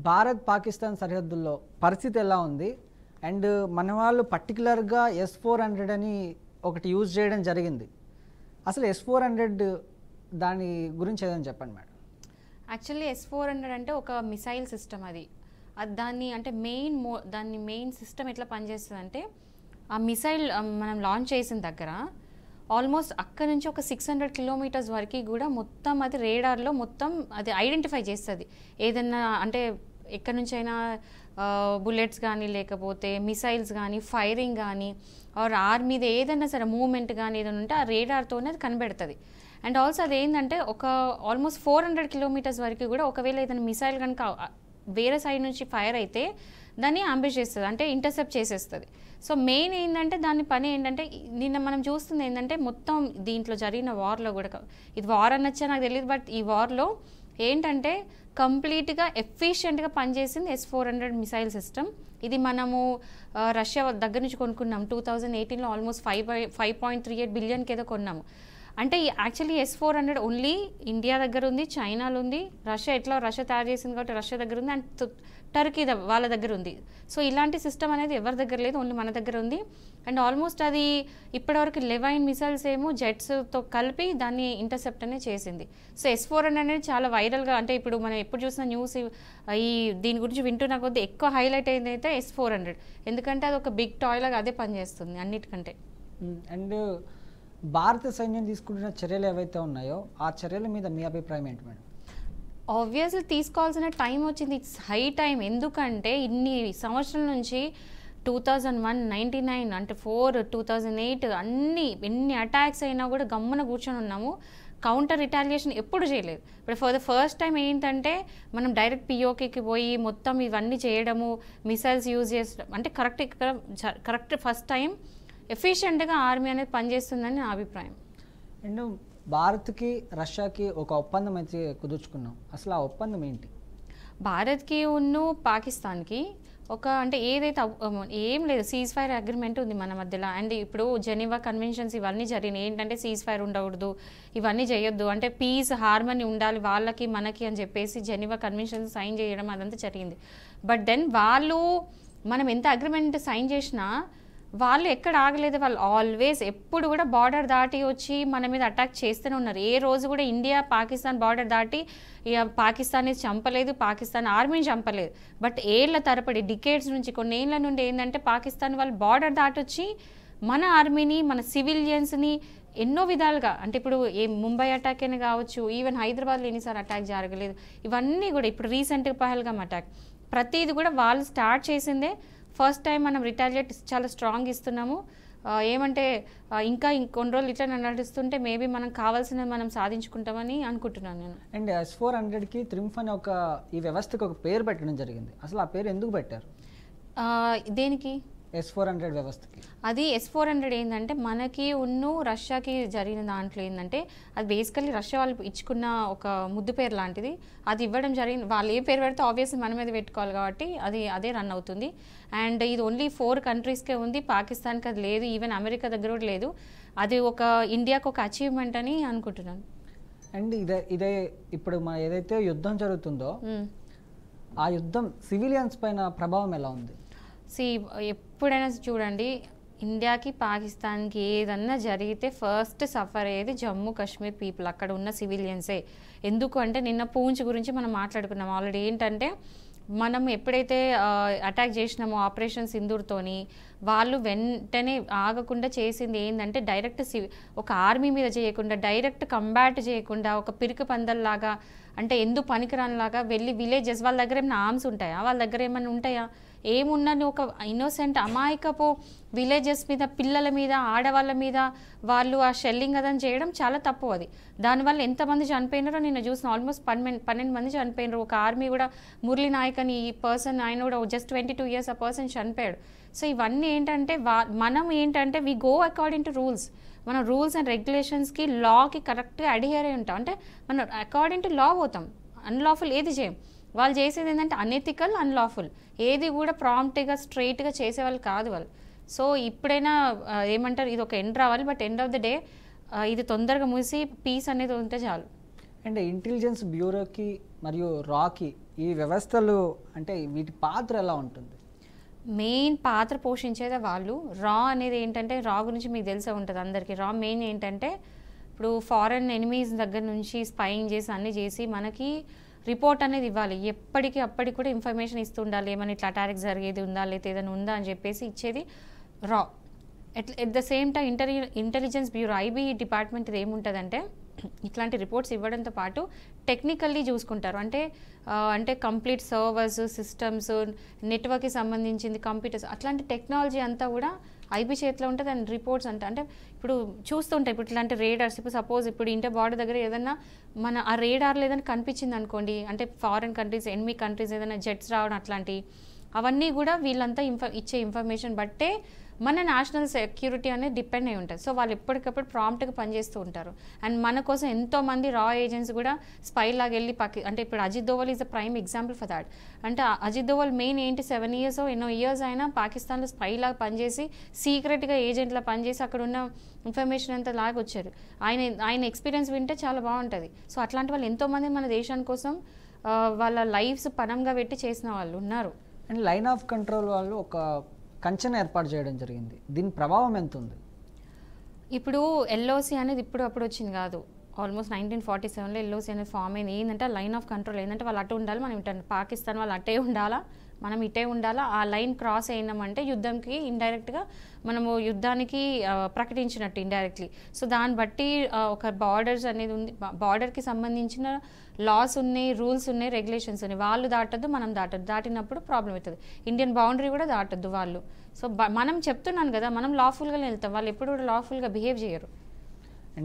భారత్ పాకిస్తాన్ సరిహద్దుల్లో పరిస్థితి ఎలా ఉంది? అండ్ మన వాళ్ళు పర్టికులర్గా S-400 అని ఒకటి యూజ్ చేయడం జరిగింది. అసలు S-400 దాని గురించి ఏదైనా చెప్పండి మేడం. యాక్చువల్లీ S-400 అంటే ఒక మిసైల్ సిస్టమ్. అది దాన్ని అంటే దాన్ని మెయిన్ సిస్టమ్ ఎట్లా పనిచేస్తుంది అంటే, ఆ మిసైల్ మనం లాంచ్ చేసిన దగ్గర ఆల్మోస్ట్ అక్కడ నుంచి ఒక 600 కిలోమీటర్స్ వరకు కూడా మొత్తం అది రేడార్లో మొత్తం అది ఐడెంటిఫై చేస్తుంది. ఏదన్నా అంటే ఎక్కడి నుంచైనా బుల్లెట్స్ కానీ లేకపోతే మిసైల్స్ కానీ ఫైరింగ్ కానీ ఆర్మీది ఏదైనా సరే మూవ్మెంట్ కానీ ఏదైనా ఉంటే ఆ రేడార్తోనే అది కనిపెడుతుంది. అండ్ ఆల్సో అది ఏంటంటే ఒక ఆల్మోస్ట్ 400 కిలోమీటర్స్ వరకు కూడా ఒకవేళ ఏదైనా మిసైల్ కనుక వేరే సైడ్ నుంచి ఫైర్ అయితే దాన్ని అంబుష్ చేస్తుంది, అంటే ఇంటర్సెప్ట్ చేసేస్తుంది. సో మెయిన్ ఏంటంటే దాని పని ఏంటంటే నిన్న మనం చూస్తుంది ఏంటంటే మొత్తం దీంట్లో జరిగిన వార్లో కూడా, ఇది వార్ అనొచ్చా నాకు తెలియదు, బట్ ఈ వార్లో ఏంటంటే కంప్లీట్గా ఎఫిషియెంట్గా పనిచేసింది S-400 మిసైల్ సిస్టమ్. ఇది మనము రష్యా దగ్గర నుంచి కొనుక్కున్నాం 2018లో ఆల్మోస్ట్ 5.38 బిలియన్కి ఏదో కొన్నాము. అంటే యాక్చువల్లీ S-400 ఓన్లీ ఇండియా దగ్గర ఉంది, చైనాలో ఉంది, రష్యా తయారు చేసింది కాబట్టి రష్యా దగ్గర ఉంది, అండ్ టర్కీ వాళ్ళ దగ్గర ఉంది. సో ఇలాంటి సిస్టమ్ అనేది ఎవరి దగ్గర లేదు, ఓన్లీ మన దగ్గర ఉంది. అండ్ ఆల్మోస్ట్ అది ఇప్పటివరకు 11 మిసైల్స్ ఏమో జెట్స్తో కలిపి దాన్ని ఇంటర్సెప్ట్ అనేది చేసింది. సో S-400 అనేది చాలా వైరల్గా, అంటే ఇప్పుడు మనం ఎప్పుడు చూసిన న్యూస్ దీని గురించి వింటున్న కొద్దీ ఎక్కువ హైలైట్ అయింది అయితే S-400, ఎందుకంటే అది ఒక బిగ్ టాయ్ లాగా అదే పనిచేస్తుంది అన్నిటికంటే. అండ్ భారత సైన్యం తీసుకుంటున్న చర్యలు ఏవైతే ఉన్నాయో ఆ చర్యల మీద మీ అభిప్రాయం ఏంటి మేడం? ఆబ్వియస్లీ తీసుకోవాల్సిన టైం వచ్చింది, ఇట్స్ హై టైం. ఎందుకంటే ఇన్ని సంవత్సరాల నుంచి 2001, 99 అంటే 4, 2008 ఎన్ని అటాక్స్ అయినా కూడా గమ్మున కూర్చొని ఉన్నాము. కౌంటర్ రిటాలియేషన్ ఎప్పుడు చేయలేదు. ఇప్పుడు ఫర్ ద ఫస్ట్ టైం ఏంటంటే మనం డైరెక్ట్ పిఓకేకి పోయి మొత్తం ఇవన్నీ చేయడము, మిసైల్స్ యూజ్ చేసడం అంటే కరెక్ట్ ఫస్ట్ టైం ఎఫిషియెంట్గా ఆర్మీ అనేది పనిచేస్తుందని నా అభిప్రాయం. అండ్ భారత్కి రష్యాకి ఒక ఒప్పందం అయితే కుదుర్చుకున్నాం, అసలు ఆ ఒప్పందం ఏంటి? భారత్కి ఉన్ను పాకిస్తాన్కి అంటే ఏదైతే ఏం లేదు, సీజ్ ఫైర్ అగ్రిమెంట్ ఉంది మన మధ్యలో. అండ్ ఇప్పుడు జెనీవా కన్వెన్షన్స్ ఇవన్నీ జరిగినాయి. ఏంటంటే సీజ్ ఫైర్ ఉండకూడదు, ఇవన్నీ చేయొద్దు, అంటే పీస్ హార్మనీ ఉండాలి వాళ్ళకి మనకి అని చెప్పేసి జెనీవా కన్వెన్షన్స్ సైన్ చేయడం అదంతా జరిగింది. బట్ దెన్ మనం ఎంత అగ్రిమెంట్ సైన్ చేసినా వాళ్ళు ఎక్కడ ఆగలేదు. వాళ్ళు ఆల్వేస్ ఎప్పుడు కూడా బార్డర్ దాటి వచ్చి మన మీద అటాక్ చేస్తూనే ఉన్నారు. ఏ రోజు కూడా ఇండియా పాకిస్తాన్ బార్డర్ దాటి పాకిస్తాన్ని చంపలేదు, పాకిస్తాన్ ఆర్మీని చంపలేదు. బట్ ఏళ్ల తరపడి డికేడ్స్ నుంచి కొన్ని ఏళ్ల నుండి ఏంటంటే పాకిస్తాన్ వాళ్ళు బార్డర్ దాటి వచ్చి మన ఆర్మీని మన సివిలియన్స్ని ఎన్నో విధాలుగా, అంటే ఇప్పుడు ముంబై అటాక్ అయినా కావచ్చు, ఈవెన్ హైదరాబాద్లో ఎన్నిసార్లు అటాక్ జరగలేదు, ఇవన్నీ కూడా ఇప్పుడు రీసెంట్గా పహల్గామ్ అటాక్, ప్రతిది కూడా వాళ్ళు స్టార్ట్ చేసిందే. ఫస్ట్ టైం మనం రిటాలియేట్ చాలా స్ట్రాంగ్ ఇస్తున్నాము. ఏమంటే ఇంకా ఇంకొన్ని రోజులు ఇట్లా నడుస్తుంటే మేబీ మనం కావాల్సినవి మనం సాధించుకుంటామని అనుకుంటున్నాను నేను. అండ్ S-400కి త్రిమ్ఫ్ అనే ఈ వ్యవస్థకు ఒక పేరు పెట్టడం జరిగింది, అసలు ఆ పేరు ఎందుకు పెట్టారు? దేనికి? S-400 వ్యవస్థకి. అది S-400 ఏంటంటే మనకి రష్యాకి జరిగిన దాంట్లో ఏంటంటే అది బేసికల్లీ రష్యా వాళ్ళు ఇచ్చుకున్న ఒక ముద్దు పేరు లాంటిది, అది ఇవ్వడం జరిగింది. వాళ్ళు ఏ పేరు పెడితే ఆబ్వియస్లీ మన మీద పెట్టుకోవాలి కాబట్టి అదే రన్ అవుతుంది. అండ్ ఇది ఓన్లీ 4 కంట్రీస్కే ఉంది, పాకిస్తాన్కి అది లేదు, ఈవెన్ అమెరికా దగ్గర కూడా లేదు. అది ఒక ఇండియాకి ఒక అచీవ్మెంట్ అని అనుకుంటున్నాను. అండ్ ఇదే ఇప్పుడు ఏదైతే యుద్ధం జరుగుతుందో ఆ యుద్ధం సివిలియన్స్ పైన ప్రభావం ఎలా ఉంది? ఎప్పుడైనా చూడండి, ఇండియాకి పాకిస్తాన్కి ఏదన్నా జరిగితే ఫస్ట్ సఫర్ అయ్యేది జమ్మూ కాశ్మీర్ పీపుల్, అక్కడ ఉన్న సివిలియన్సే. ఎందుకు అంటే నిన్న పూంచ్ గురించి మనం మాట్లాడుకున్నాం ఆల్రెడీ. ఏంటంటే మనం ఎప్పుడైతే అటాక్ చేసినామో ఆపరేషన్ సింధూర్తోని, వాళ్ళు వెంటనే ఆగకుండా చేసింది ఏంటంటే డైరెక్ట్ ఒక ఆర్మీ మీద చేయకుండా, డైరెక్ట్ కంబాట్ చేయకుండా, ఒక పిరికి పందల్లాగా, అంటే ఎందుకు పనికిరానిలాగా వెళ్ళి విలేజెస్, వాళ్ళ దగ్గర ఏమైనా ఆర్మ్స్ ఉంటాయా, వాళ్ళ దగ్గర ఏమైనా ఉంటాయా, ఏమున్నది, ఒక ఇన్నోసెంట్ అమాయకపు విలేజెస్ మీద, పిల్లల మీద, ఆడవాళ్ళ మీద వాళ్ళు ఆ షెల్లింగ్ అదని చేయడం చాలా తప్పు. అది దానివల్ల ఎంతమంది చనిపోయినారో నిన్న చూసిన, ఆల్మోస్ట్ 12 మంది చనిపోయినారు. ఒక ఆర్మీ కూడా మురళీ నాయక్ అని ఈ పర్సన్, ఆయన కూడా జస్ట్ 22 ఇయర్స్ ఆ పర్సన్ చనిపోయాడు. సో ఇవన్నీ ఏంటంటే మనం ఏంటంటే we go according to rules, మన రూల్స్ అండ్ రెగ్యులేషన్స్కి లాకి కరెక్ట్గా అడిహేర్ అయి ఉంటాం. అంటే మనం అకార్డింగ్ టు లా పోతాం, అన్లాఫుల్ ఏది చేయం. వాళ్ళు చేసేది ఏంటంటే అనెథికల్, అన్లాఫుల్, ఏది కూడా ప్రాంప్ట్గా స్ట్రైట్గా చేసేవాళ్ళు కాదు వాళ్ళు. సో ఇప్పుడైనా ఏమంటారు, ఇది ఒక ఎండ్ రావాలి, but end of the day ఇది తొందరగా మూసి పీస్ అనేది ఉంటే చాలు. అండ్ ఇంటెలిజెన్స్ బ్యూరోకి మరియు రాకి ఈ వ్యవస్థలు అంటే వీటి పాత్ర ఎలా ఉంటుంది? మెయిన్ పాత్ర పోషించేదే వాళ్ళు. రా అనేది ఏంటంటే, రా గురించి మీకు తెలిసే ఉంటుంది అందరికీ. రా మెయిన్ ఏంటంటే, ఇప్పుడు ఫారెన్ ఎనిమీస్ దగ్గర నుంచి స్పైయింగ్ చేసి అన్నీ చేసి మనకి రిపోర్ట్ అనేది ఇవ్వాలి. ఎప్పటికీ అప్పటికి కూడా ఇన్ఫర్మేషన్ ఇస్తుండాలి. ఏమైనా ఇట్లా అటాక్ జరిగేది ఉందా, లేకపోతే ఏదైనా ఉందా అని చెప్పేసి ఇచ్చేది రా. At the same time intelligence bureau IB department ఏముంటుందంటే, ఇట్లాంటి రిపోర్ట్స్ ఇవ్వడంతో పాటు టెక్నికల్లీ చూసుకుంటారు. అంటే కంప్లీట్ సర్వర్స్, సిస్టమ్స్, నెట్వర్క్కి సంబంధించింది, కంప్యూటర్స్, అట్లాంటి టెక్నాలజీ అంతా కూడా ఐబీ చేతిలో ఉంటుంది. అండ్ రిపోర్ట్స్ అంటే ఇప్పుడు చూస్తుంటాయి. ఇప్పుడు ఇట్లాంటి రేడార్స్, ఇప్పుడు సపోజ్ ఇప్పుడు ఇంటర్ బార్డర్ దగ్గర ఏదైనా మన ఆ రేడార్లో ఏదైనా కనిపించింది అనుకోండి, అంటే ఫారెన్ కంట్రీస్, ఎనిమీ కంట్రీస్ ఏదైనా జెట్స్ రావడం అట్లాంటివి, అవన్నీ కూడా వీళ్ళంతా ఇచ్చే ఇన్ఫర్మేషన్ బట్టే మన నేషనల్ సెక్యూరిటీ అనేది డిపెండ్ అయి ఉంటుంది. సో వాళ్ళు ఎప్పటికప్పుడు ప్రాంప్ట్గా పనిచేస్తూ ఉంటారు. అండ్ మన కోసం ఎంతోమంది రా ఏజెంట్స్ కూడా స్పై లాగా వెళ్ళి అంటే ఇప్పుడు Ajit Doval is the prime example for that. అంటే అజిత్ దోవల్ మెయిన్ ఏంటి, 7 years ఎన్నో ఇయర్స్ అయినా పాకిస్తాన్లో స్పై లాగా పనిచేసి సీక్రెట్గా ఏజెంట్లా పనిచేసి అక్కడ ఉన్న ఇన్ఫర్మేషన్ అంతా లాగా వచ్చారు. ఆయన ఎక్స్పీరియన్స్ వింటే చాలా బాగుంటుంది. సో అట్లాంటి వాళ్ళు ఎంతోమంది మన దేశాని కోసం వాళ్ళ లైఫ్స్ పనంగా పెట్టి చేసిన వాళ్ళు ఉన్నారు. అండ్ లైన్ ఆఫ్ కంట్రోల్ వాళ్ళు ఒక కంచెను ఏర్పాటు చేయడం జరిగింది. దీని ప్రభావం ఎంత ఉంది? ఇప్పుడు ఎల్ఓసి అనేది అప్పుడు వచ్చింది కాదు. ఆల్మోస్ట్ 1947లో ఎల్ఓసి అనేది ఫామ్ అయింది. ఏంటంటే లైన్ ఆఫ్ కంట్రోల్ ఏంటంటే వాళ్ళు అటు ఉండాలి, మనం ఇటు. పాకిస్తాన్ వాళ్ళు అటే ఉండాలా, మనం ఇటే ఉండాలా. ఆ లైన్ క్రాస్ అయినామంటే యుద్ధంకి ఇండైరెక్ట్గా మనము యుద్ధానికి ప్రకటించినట్టు ఇండైరెక్ట్లీ. సో దాన్ని బట్టి ఒక బార్డర్స్ అనేది ఉంది. బార్డర్కి సంబంధించిన లాస్ ఉన్నాయి, రూల్స్ ఉన్నాయి, రెగ్యులేషన్స్ ఉన్నాయి. వాళ్ళు దాటద్దు, మనం దాటద్దు. దాటినప్పుడు ప్రాబ్లం అవుతుంది. ఇండియన్ బౌండరీ కూడా దాటద్దు వాళ్ళు. సో మనం చెప్తున్నాను కదా, మనం లాఫుల్గా వెళ్తాం, వాళ్ళు ఎప్పుడు కూడా లాఫుల్గా బిహేవ్ చేయరు.